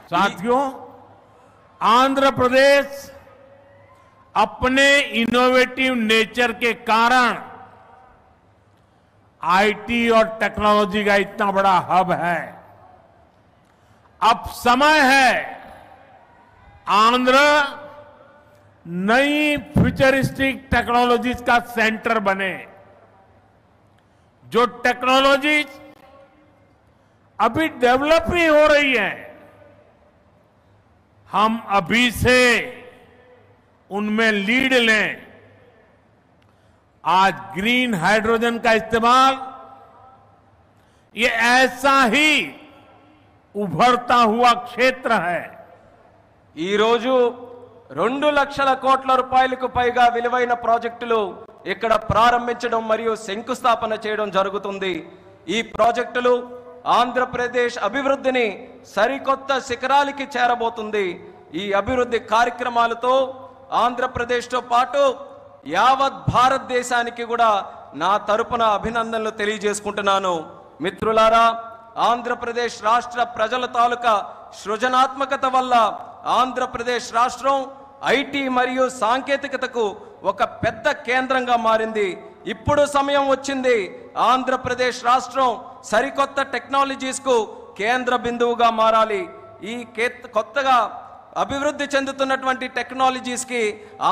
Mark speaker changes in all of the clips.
Speaker 1: साथियों, आंध्र प्रदेश अपने innovative nature के कारण आईटी और टेक्नोलॉजी का इतना बड़ा हब है। अब समय है आंध्र नई फ्यूचरिस्टिक टेक्नोलॉजीज का सेंटर बने। जो टेक्नोलॉजीज अभी डेवलप ही हो रही है, हम अभी से उनमें लीड लें। आज ग्रीन हाइड्रोजन का इस्तेमाल ये ऐसा ही उभरता हुआ क्षेत्र है।
Speaker 2: ఈ రోజు 2 లక్షల కోట్ల రూపాయలకు పైగా విలువైన ప్రాజెక్టులు ఇక్కడ ప్రారంభించడం మరియు శంకుస్థాపన చేయడం జరుగుతుంది। ఈ ప్రాజెక్టులు ఆంధ్రప్రదేశ్ అభివృద్ధిని సరికొత్త శిఖరాలకి చేరబోతుంది। ఈ అభివృద్ధి కార్యక్రమాలతో ఆంధ్రప్రదేశ్తో పాటు యావత్ భారతదేశానికి కూడా నా తరపున అభినందనలు తెలియజేసుకుంటున్నాను। మిత్రులారా, ఆంధ్రప్రదేశ్ రాష్ట్ర ప్రజల తాలూకా సృజనాత్మకత వల్ల ఆంధ్రప్రదేశ్ రాష్ట్రం ఐటీ మరియు సాంకేతికతకు ఒక పెద్ద కేంద్రంగా మారింది। ఇప్పుడు సమయం వచ్చింది ఆంధ్రప్రదేశ్ రాష్ట్రం సరికొత్త టెక్నాలజీస్ కు కేంద్ర బిందువుగా మారాలి। ఈ కొత్తగా అభివృద్ధి చెందుతున్నటువంటి టెక్నాలజీస్ కి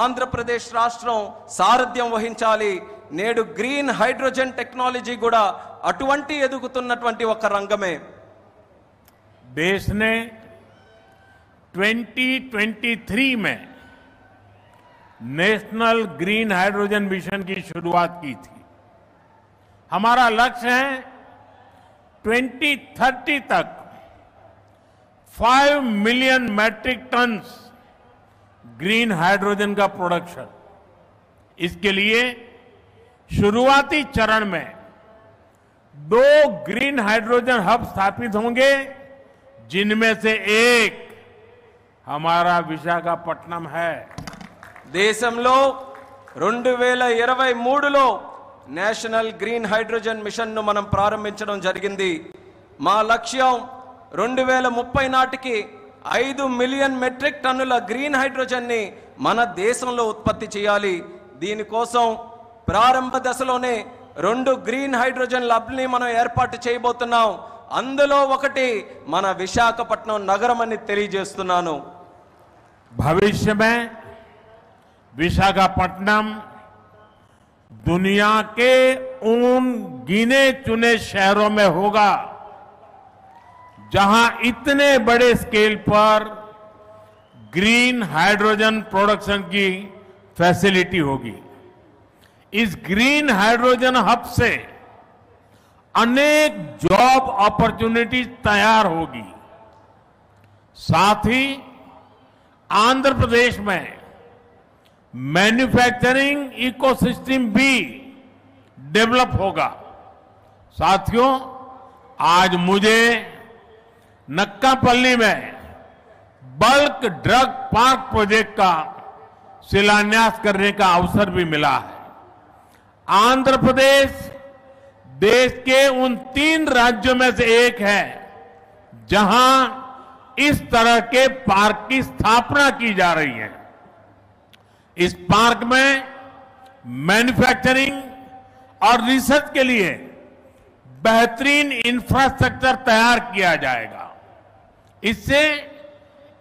Speaker 2: ఆంధ్రప్రదేశ్ రాష్ట్రం సారథ్యం వహించాలి। నేడు గ్రీన్ హైడ్రోజన్ టెక్నాలజీ కూడా అటువంటి ఎదుగుతున్నటువంటి ఒక రంగమే।
Speaker 1: देश ने 2023 में नेशनल ग्रीन हाइड्रोजन मिशन की शुरुआत की थी। हमारा लक्ष्य है 2030 तक 5 million metric tons green hydrogen का प्रोडक्शन। इसके लिए शुरुआती चरण में 2 ग्रीन हाइड्रोजन हब स्थापित होंगे, जिनमें से एक हमारा विशाखापट्टनम है।
Speaker 2: దేశంలో 2023లో నేషనల్ గ్రీన్ హైడ్రోజన్ మిషన్ ను మనం ప్రారంభించడం జరిగింది। మా లక్ష్యం 2030 నాటికి 5 మిలియన్ మెట్రిక్ టన్నుల గ్రీన్ హైడ్రోజన్ ని మన దేశంలో ఉత్పత్తి చేయాలి। దీనికోసం ప్రారంభ దశలోనే 2 గ్రీన్ హైడ్రోజన్ ల్యాబ్స్ ని మనం ఏర్పాటు చేయబోతున్నాం। అందులో ఒకటి మన విశాఖపట్నం నగరం అని తెలియజేస్తున్నాను।
Speaker 1: भविष्य में विशाखापट्टनम दुनिया के उन गिने चुने शहरों में होगा जहां इतने बड़े स्केल पर ग्रीन हाइड्रोजन प्रोडक्शन की फैसिलिटी होगी। इस ग्रीन हाइड्रोजन हब से अनेक जॉब अपॉर्चुनिटीज तैयार होगी। साथ ही आंध्र प्रदेश में मैन्युफैक्चरिंग इकोसिस्टम भी डेवलप होगा। साथियों, आज मुझे नक्कापल्ली में बल्क ड्रग पार्क प्रोजेक्ट का शिलान्यास करने का अवसर भी मिला है। आंध्र प्रदेश देश के उन 3 राज्यों में से एक है जहां इस तरह के पार्क की स्थापना की जा रही है। इस पार्क में मैन्युफैक्चरिंग और रिसर्च के लिए बेहतरीन इंफ्रास्ट्रक्चर तैयार किया जाएगा। इससे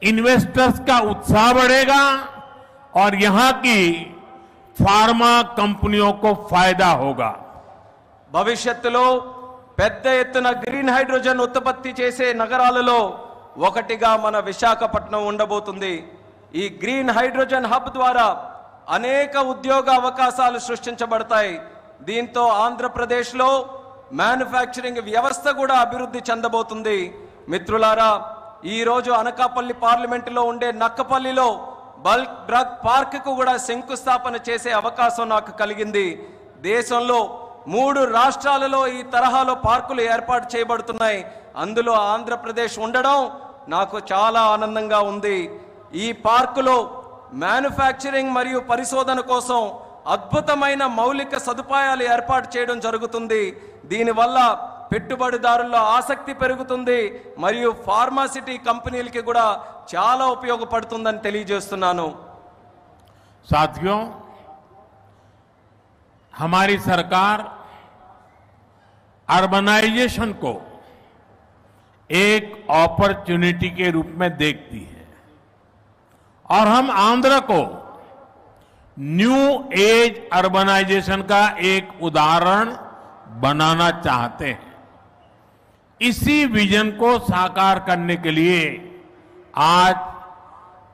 Speaker 1: इन्वेस्टर्स का उत्साह बढ़ेगा और यहां की फार्मा कंपनियों को फायदा होगा।
Speaker 2: భవిష్యత్తులో పెద్ద ఎత్తున గ్రీన్ హైడ్రోజన్ ఉత్పత్తి చేసే నగరాలలో ఒకటిగా మన విశాఖపట్నం ఉండబోతుంది। ఈ గ్రీన్ హైడ్రోజన్ హబ్ ద్వారా అనేక ఉద్యోగ అవకాశాలు సృష్టించబడతాయి। దీంతో ఆంధ్రప్రదేశ్లో మ్యానుఫ్యాక్చరింగ్ వ్యవస్థ కూడా అభివృద్ధి చెందబోతుంది। మిత్రులారా, ఈ రోజు అనకాపల్లి పార్లమెంటులో ఉండే నక్కపల్లిలో బల్క్ డ్రగ్ పార్క్ కు కూడా శంకుస్థాపన చేసే అవకాశం నాకు కలిగింది। దేశంలో 3 రాష్ట్రాలలో ఈ తరహాలో పార్కులు ఏర్పాటు చేయబడుతున్నాయి। అందులో ఆంధ్రప్రదేశ్ ఉండడం నాకు చాలా ఆనందంగా ఉంది। ఈ పార్కులో మ్యానుఫ్యాక్చరింగ్ మరియు పరిశోధన కోసం అద్భుతమైన మౌలిక సదుపాయాలు ఏర్పాటు చేయడం జరుగుతుంది। దీనివల్ల పెట్టుబడిదారుల్లో ఆసక్తి పెరుగుతుంది మరియు ఫార్మాసిటీ కంపెనీలకి కూడా చాలా ఉపయోగపడుతుందని తెలియజేస్తున్నాను.
Speaker 1: साथियों, हमारी सरकार अर्बनाइजेशन को एक अपॉर्चुनिटी के रूप में देखती है और हम आंध्र को न्यू एज अर्बनाइजेशन का एक उदाहरण बनाना चाहते हैं. इसी विजन को साकार करने के लिए आज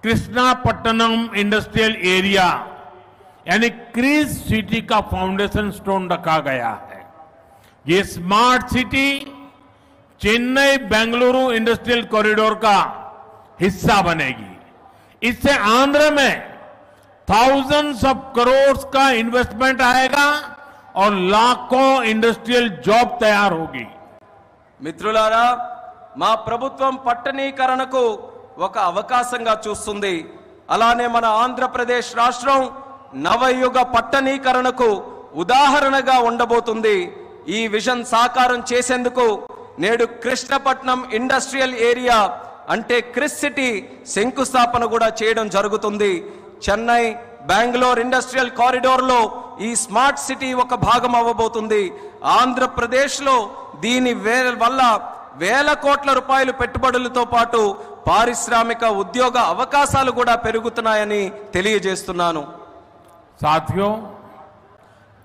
Speaker 1: कृष्णापट्टनम इंडस्ट्रियल एरिया यानी क्रिस सिटी का फाउंडेशन स्टोन रखा गया है. ये smart city Chennai Bengaluru industrial corridor का हिस्सा बनेगी. इससे आंध्र में थाउजेंड्स ऑफ करोड़ का इन्वेस्टमेंट आएगा और लाखों इंडस्ट्रियल जॉब तैयार होगी.
Speaker 2: మిత్రులారా, మా ప్రభుత్వం పట్టణీకరణకు ఒక అవకాశంగా చూస్తుంది. అలానే మన ఆంధ్రప్రదేశ్ రాష్ట్రం నవయుగ పట్టణీకరణకు ఉదాహరణగా ఉండబోతుంది. ఈ విజన్ సాకారం చేసేందుకు నేడు కృష్ణపట్నం ఇండస్ట్రియల్ ఏరియా అంటే క్రిస్ సిటీ శంకుస్థాపన కూడా చేయడం జరుగుతుంది. చెన్నై బెంగళూరు ఇండస్ట్రియల్ కారిడోర్ లో ఈ స్మార్ట్ సిటీ ఒక భాగం అవ్వబోతుంది. ఆంధ్రప్రదేశ్ లో దీని వల్ల వేల కోట్ల రూపాయల పెట్టుబడులతో పాటు పారిశ్రామిక ఉద్యోగ అవకాశాలు కూడా పెరుగుతున్నాయని తెలియజేస్తున్నాను.
Speaker 1: साथियों,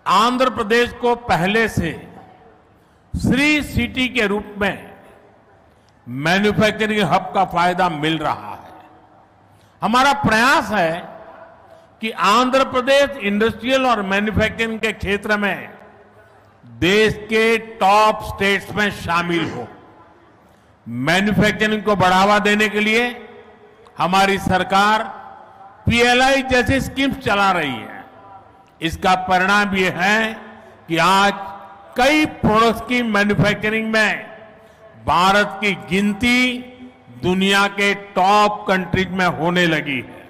Speaker 1: आंध्र प्रदेश को पहले से श्री सिटी के रूप में मैन्युफैक्चरिंग हब का फायदा मिल रहा है. हमारा प्रयास है कि आंध्र प्रदेश इंडस्ट्रियल और मैन्युफैक्चरिंग के क्षेत्र में देश के टॉप स्टेट्स में शामिल हो. मैन्युफैक्चरिंग को बढ़ावा देने के लिए हमारी सरकार पीएलआई जैसी स्कीम्स चला रही है. इसका परिणाम ये है कि आज कई प्रोडक्ट्स की मैन्युफैक्चरिंग में भारत की गिनती दुनिया के टॉप कंट्रीज में होने लगी है.